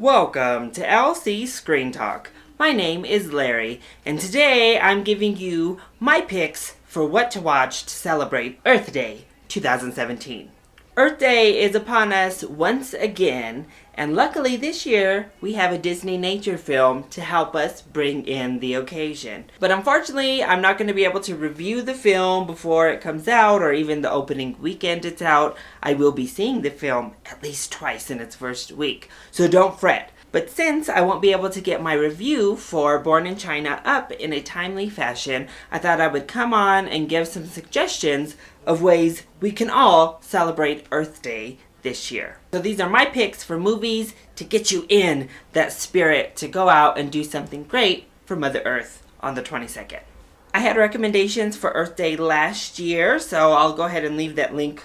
Welcome to LC Screen Talk. My name is Larry, and today I'm giving you my picks for what to watch to celebrate Earth Day 2017. Earth Day is upon us once again, and luckily this year we have a Disney nature film to help us bring in the occasion. But unfortunately, I'm not going to be able to review the film before it comes out or even the opening weekend it's out. I will be seeing the film at least twice in its first week, so don't fret. But since I won't be able to get my review for Born in China up in a timely fashion, I thought I would come on and give some suggestions of ways we can all celebrate Earth Day this year. So these are my picks for movies to get you in that spirit to go out and do something great for Mother Earth on the 22nd. I had recommendations for Earth Day last year, so I'll go ahead and leave that link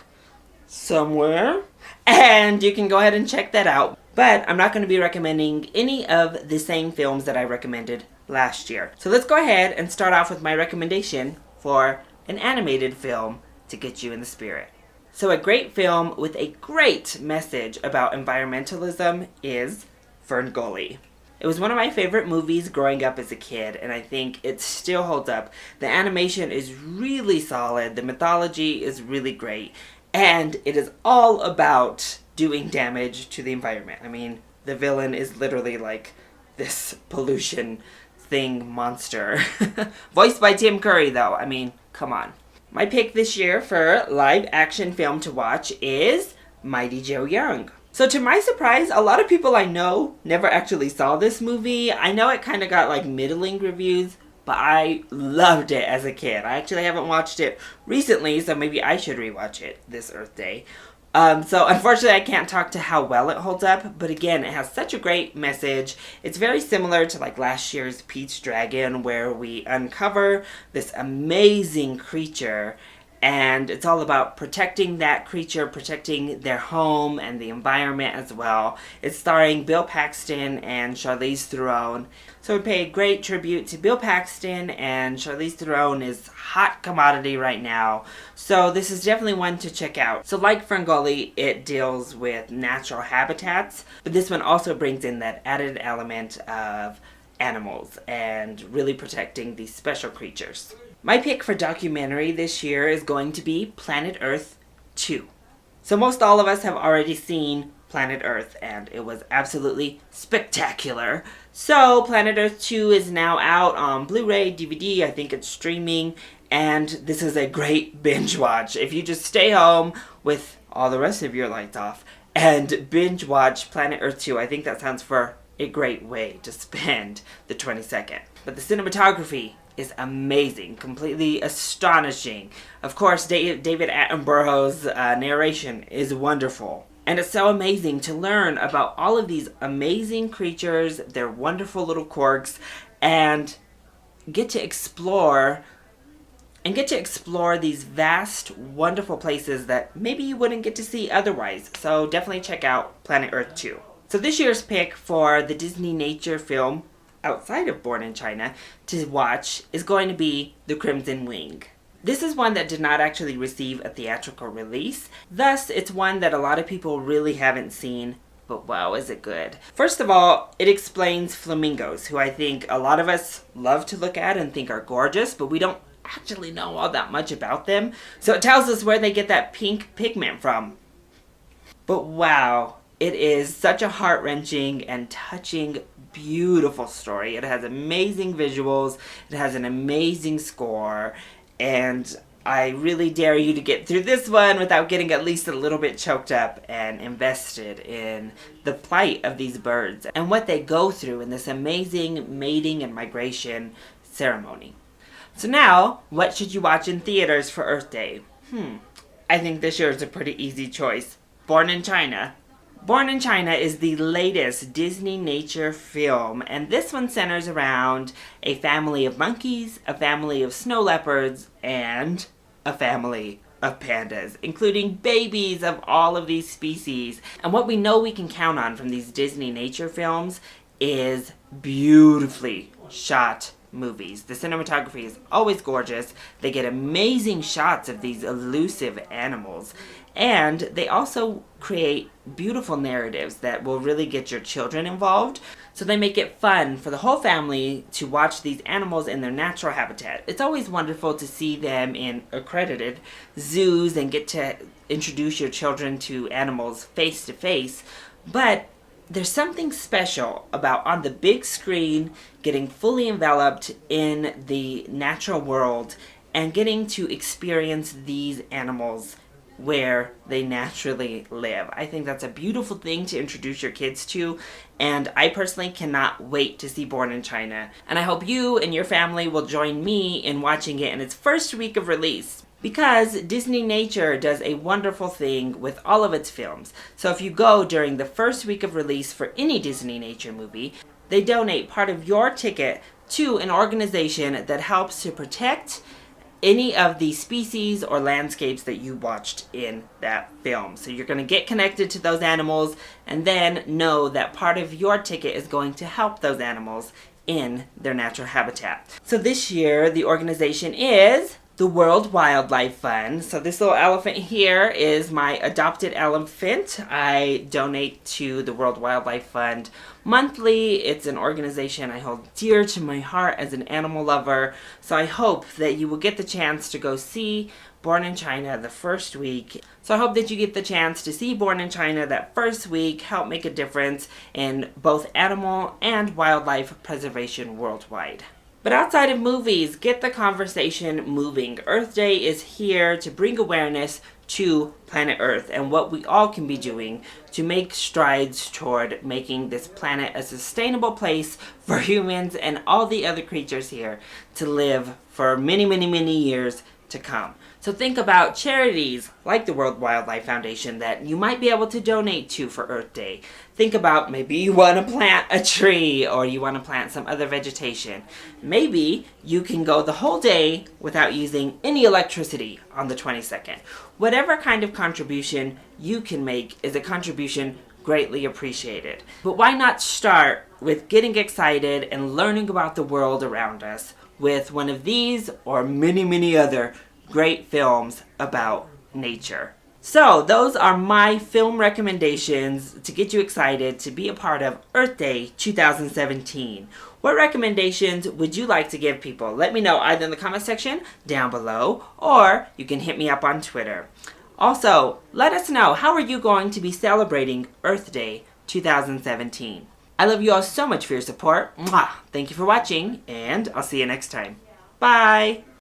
somewhere, and you can go ahead and check that out. But I'm not going to be recommending any of the same films that I recommended last year. So let's go ahead and start off with my recommendation for an animated film to get you in the spirit. So a great film with a great message about environmentalism is Ferngully. It was one of my favorite movies growing up as a kid, and I think it still holds up. The animation is really solid, the mythology is really great, and it is all about doing damage to the environment. I mean, the villain is literally like this pollution thing monster. Voiced by Tim Curry, though. I mean, come on. My pick this year for live action film to watch is Mighty Joe Young. So to my surprise, a lot of people I know never actually saw this movie. I know it kind of got like middling reviews, but I loved it as a kid. I actually haven't watched it recently, so maybe I should rewatch it this Earth Day. So unfortunately I can't talk to how well it holds up, but again, it has such a great message. It's very similar to like last year's Pete's Dragon, where we uncover this amazing creature, and it's all about protecting that creature, protecting their home and the environment as well. It's starring Bill Paxton and Charlize Theron. So we pay a great tribute to Bill Paxton, and Charlize Theron is hot commodity right now. So this is definitely one to check out. So like Ferngully, it deals with natural habitats, but this one also brings in that added element of animals and really protecting these special creatures. My pick for documentary this year is going to be Planet Earth 2. So most all of us have already seen Planet Earth, and it was absolutely spectacular. So Planet Earth 2 is now out on Blu-ray, DVD, I think it's streaming, and this is a great binge watch. If you just stay home with all the rest of your lights off and binge watch Planet Earth 2, I think that sounds for a great way to spend the 22nd. But the cinematography is amazing, completely astonishing. Of course, David Attenborough's narration is wonderful. And it's so amazing to learn about all of these amazing creatures, their wonderful little quirks, and get to explore these vast, wonderful places that maybe you wouldn't get to see otherwise. So definitely check out Planet Earth 2. So this year's pick for the Disney nature film outside of Born in China to watch is going to be The Crimson Wing. This is one that did not actually receive a theatrical release, thus it's one that a lot of people really haven't seen, but wow, is it good. First of all, it explains flamingos, who I think a lot of us love to look at and think are gorgeous, but we don't actually know all that much about them. So it tells us where they get that pink pigment from. But wow, it is such a heart-wrenching and touching, beautiful story. It has amazing visuals, it has an amazing score, and I really dare you to get through this one without getting at least a little bit choked up and invested in the plight of these birds and what they go through in this amazing mating and migration ceremony. So now, what should you watch in theaters for Earth Day? I think this year is a pretty easy choice. Born in China. Born in China is the latest Disney nature film, and this one centers around a family of monkeys, a family of snow leopards, and a family of pandas, including babies of all of these species. And what we know we can count on from these Disney nature films is beautifully shot movies. The cinematography is always gorgeous. They get amazing shots of these elusive animals. And they also create beautiful narratives that will really get your children involved. So they make it fun for the whole family to watch these animals in their natural habitat. It's always wonderful to see them in accredited zoos and get to introduce your children to animals face to face. But there's something special about on the big screen getting fully enveloped in the natural world and getting to experience these animals where they naturally live. I think that's a beautiful thing to introduce your kids to, and I personally cannot wait to see Born in China. And I hope you and your family will join me in watching it in its first week of release, because Disney Nature does a wonderful thing with all of its films. So if you go during the first week of release for any Disney Nature movie, they donate part of your ticket to an organization that helps to protect any of the species or landscapes that you watched in that film. So you're going to get connected to those animals and then know that part of your ticket is going to help those animals in their natural habitat. So this year the organization is the World Wildlife Fund. So this little elephant here is my adopted elephant. I donate to the World Wildlife Fund monthly. It's an organization I hold dear to my heart as an animal lover. So I hope that you will get the chance to go see Born in China the first week. So I hope that you get the chance to see Born in China that first week, help make a difference in both animal and wildlife preservation worldwide. But outside of movies, get the conversation moving. Earth Day is here to bring awareness to planet Earth and what we all can be doing to make strides toward making this planet a sustainable place for humans and all the other creatures here to live for many, many, many years to come. So think about charities like the World Wildlife Foundation that you might be able to donate to for Earth Day. Think about maybe you want to plant a tree or you want to plant some other vegetation. Maybe you can go the whole day without using any electricity on the 22nd. Whatever kind of contribution you can make is a contribution greatly appreciated. But why not start with getting excited and learning about the world around us with one of these or many, many other great films about nature. So those are my film recommendations to get you excited to be a part of Earth Day 2017. What recommendations would you like to give people? Let me know either in the comment section down below or you can hit me up on Twitter. Also, let us know, how are you going to be celebrating Earth Day 2017? I love you all so much for your support. Mwah! Thank you for watching, and I'll see you next time. Bye!